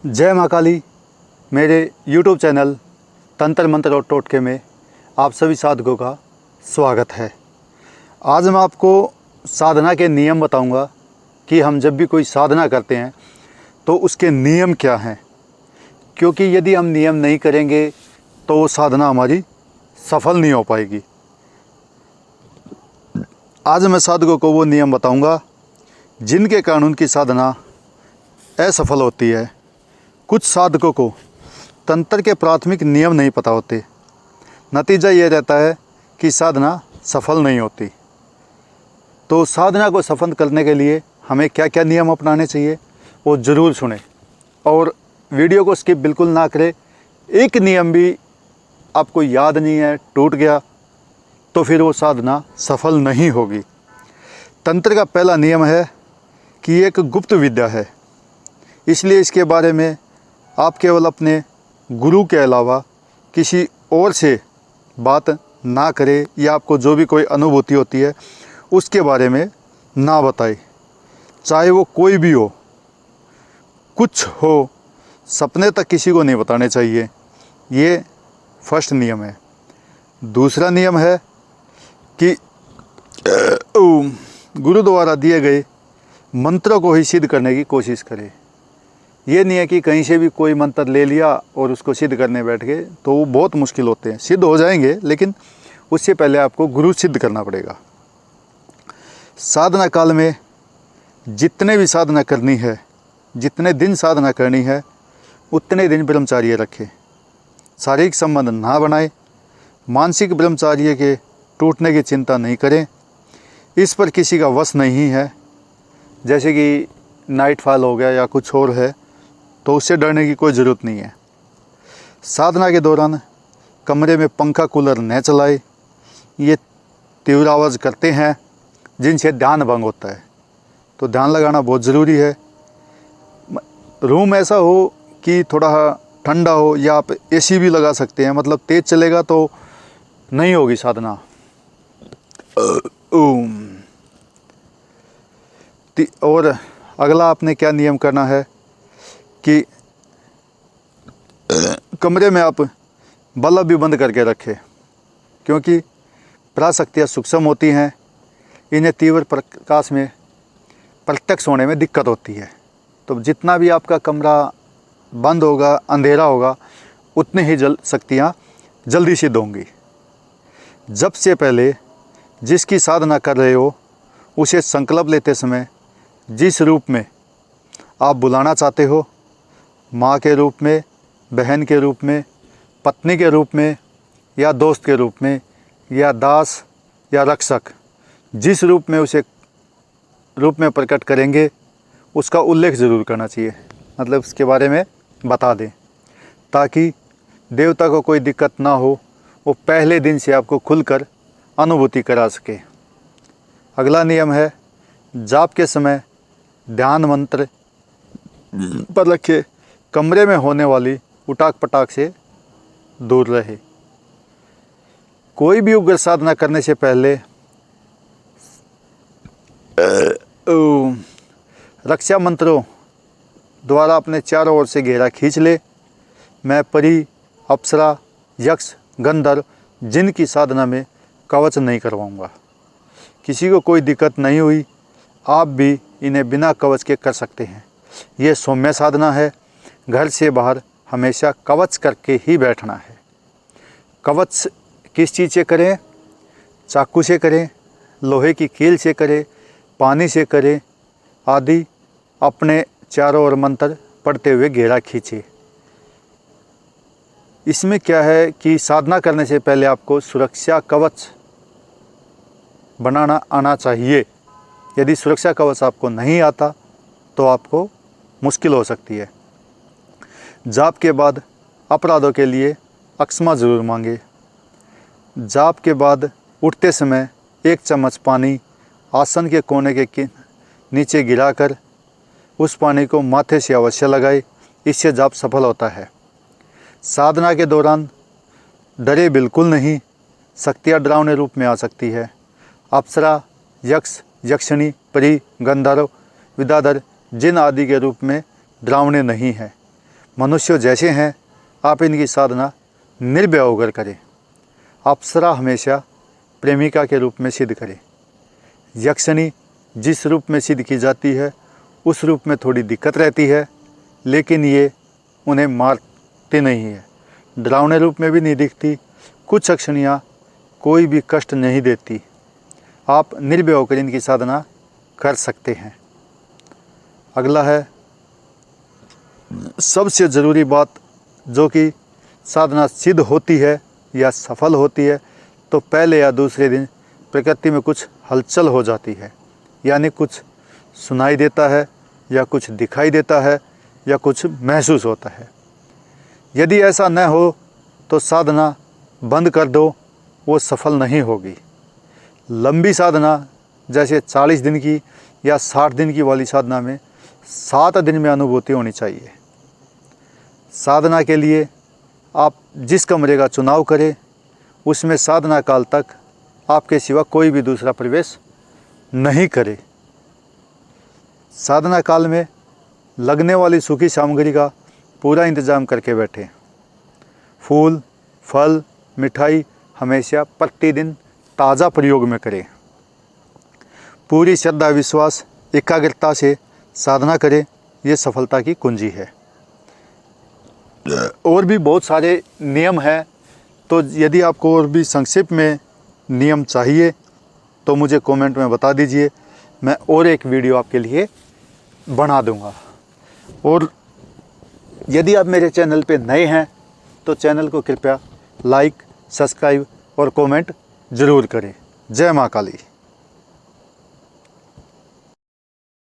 जय माँ काली। मेरे YouTube चैनल तंत्र मंत्र और टोटके में आप सभी साधकों का स्वागत है। आज मैं आपको साधना के नियम बताऊंगा कि हम जब भी कोई साधना करते हैं तो उसके नियम क्या हैं, क्योंकि यदि हम नियम नहीं करेंगे तो वो साधना हमारी सफल नहीं हो पाएगी। आज मैं साधकों को वो नियम बताऊंगा जिनके कारण उनकी साधना असफल होती है। कुछ साधकों को तंत्र के प्राथमिक नियम नहीं पता होते, नतीजा ये रहता है कि साधना सफल नहीं होती। तो साधना को सफल करने के लिए हमें क्या क्या नियम अपनाने चाहिए वो ज़रूर सुने और वीडियो को स्किप बिल्कुल ना करें। एक नियम भी आपको याद नहीं है, टूट गया, तो फिर वो साधना सफल नहीं होगी। तंत्र का पहला नियम है कि ये एक गुप्त विद्या है, इसलिए इसके बारे में आप केवल अपने गुरु के अलावा किसी और से बात ना करें, या आपको जो भी कोई अनुभूति होती है उसके बारे में ना बताएं, चाहे वो कोई भी हो, कुछ हो, सपने तक किसी को नहीं बताने चाहिए। ये फर्स्ट नियम है। दूसरा नियम है कि गुरु द्वारा दिए गए मंत्रों को ही सिद्ध करने की कोशिश करें। ये नहीं है कि कहीं से भी कोई मंत्र ले लिया और उसको सिद्ध करने बैठ गए, तो वो बहुत मुश्किल होते हैं। सिद्ध हो जाएंगे लेकिन उससे पहले आपको गुरु सिद्ध करना पड़ेगा। साधना काल में जितने भी साधना करनी है, जितने दिन साधना करनी है, उतने दिन ब्रह्मचार्य रखें। शारीरिक संबंध ना बनाएं, मानसिक ब्रह्मचार्य के टूटने की चिंता नहीं करें। इस पर किसी का वश नहीं है, जैसे कि नाइट फॉल हो गया या कुछ और है, तो उससे डरने की कोई ज़रूरत नहीं है। साधना के दौरान कमरे में पंखा कूलर न चलाए, ये तीव्र आवाज़ करते हैं जिनसे ध्यान भंग होता है, तो ध्यान लगाना बहुत ज़रूरी है। रूम ऐसा हो कि थोड़ा ठंडा हो, या आप एसी भी लगा सकते हैं, मतलब तेज़ चलेगा तो नहीं होगी साधना। और अगला आपने क्या नियम करना है कि कमरे में आप बल्ब भी बंद करके रखें, क्योंकि पराशक्तियाँ सूक्ष्म होती हैं, इन्हें तीव्र प्रकाश में प्रत्यक्ष होने में दिक्कत होती है। तो जितना भी आपका कमरा बंद होगा, अंधेरा होगा, उतने ही शक्तियाँ जल्दी सिद्ध होंगी। जब से पहले जिसकी साधना कर रहे हो उसे संकल्प लेते समय जिस रूप में आप बुलाना चाहते हो, माँ के रूप में, बहन के रूप में, पत्नी के रूप में, या दोस्त के रूप में, या दास या रक्षक, जिस रूप में उसे रूप में प्रकट करेंगे उसका उल्लेख ज़रूर करना चाहिए, मतलब उसके बारे में बता दें, ताकि देवता को कोई दिक्कत ना हो, वो पहले दिन से आपको खुलकर अनुभूति करा सके। अगला नियम है जाप के समय ध्यान मंत्र पर रखे, कमरे में होने वाली उटाक पटाक से दूर रहे। कोई भी उग्र साधना करने से पहले रक्षा मंत्रों द्वारा अपने चारों ओर से घेरा खींच ले। मैं परी, अप्सरा, यक्ष, गंधर्व जिनकी साधना में कवच नहीं करवाऊंगा। किसी को कोई दिक्कत नहीं हुई, आप भी इन्हें बिना कवच के कर सकते हैं। ये सौम्य साधना है। घर से बाहर हमेशा कवच करके ही बैठना है। कवच किस चीज़ से करें? चाकू से करें, लोहे की कील से करें, पानी से करें आदि। अपने चारों ओर मंत्र पढ़ते हुए घेरा खींचे। इसमें क्या है कि साधना करने से पहले आपको सुरक्षा कवच बनाना आना चाहिए। यदि सुरक्षा कवच आपको नहीं आता तो आपको मुश्किल हो सकती है। जाप के बाद अपराधों के लिए अक्षमा ज़रूर मांगे। जाप के बाद उठते समय 1 चम्मच पानी आसन के कोने के नीचे गिराकर उस पानी को माथे से अवश्य लगाए, इससे जाप सफल होता है। साधना के दौरान डरे बिल्कुल नहीं, शक्तियाँ डरावने रूप में आ सकती है। अप्सरा, यक्ष, यक्षिणी, परी, गंधर्व, विद्याधर जिन आदि के रूप में डरावने नहीं है। मनुष्य जैसे हैं आप इनकी साधना निर्भय होकर करें। अप्सरा हमेशा प्रेमिका के रूप में सिद्ध करें। यक्षिणी जिस रूप में सिद्ध की जाती है उस रूप में थोड़ी दिक्कत रहती है, लेकिन ये उन्हें मारती नहीं है, डरावने रूप में भी नहीं दिखती। कुछ यक्षिणियाँ कोई भी कष्ट नहीं देती। आप निर्भय होकर इनकी साधना कर सकते हैं। अगला है सबसे ज़रूरी बात, जो कि साधना सिद्ध होती है या सफल होती है तो पहले या दूसरे दिन प्रकृति में कुछ हलचल हो जाती है, यानी कुछ सुनाई देता है या कुछ दिखाई देता है या कुछ महसूस होता है। यदि ऐसा न हो तो साधना बंद कर दो, वो सफल नहीं होगी। लंबी साधना जैसे 40 दिन की या 60 दिन की वाली साधना में 7 दिन में अनुभूति होनी चाहिए। साधना के लिए आप जिस कमरे का चुनाव करें उसमें साधना काल तक आपके सिवा कोई भी दूसरा प्रवेश नहीं करे। साधना काल में लगने वाली सूखी सामग्री का पूरा इंतजाम करके बैठें। फूल, फल, मिठाई हमेशा प्रतिदिन ताज़ा प्रयोग में करें। पूरी श्रद्धा, विश्वास, एकाग्रता से साधना करें, ये सफलता की कुंजी है। और भी बहुत सारे नियम हैं, तो यदि आपको और भी संक्षेप में नियम चाहिए तो मुझे कमेंट में बता दीजिए, मैं और एक वीडियो आपके लिए बना दूंगा। और यदि आप मेरे चैनल पे नए हैं तो चैनल को कृपया लाइक, सब्सक्राइब और कमेंट ज़रूर करें। जय माँ काली।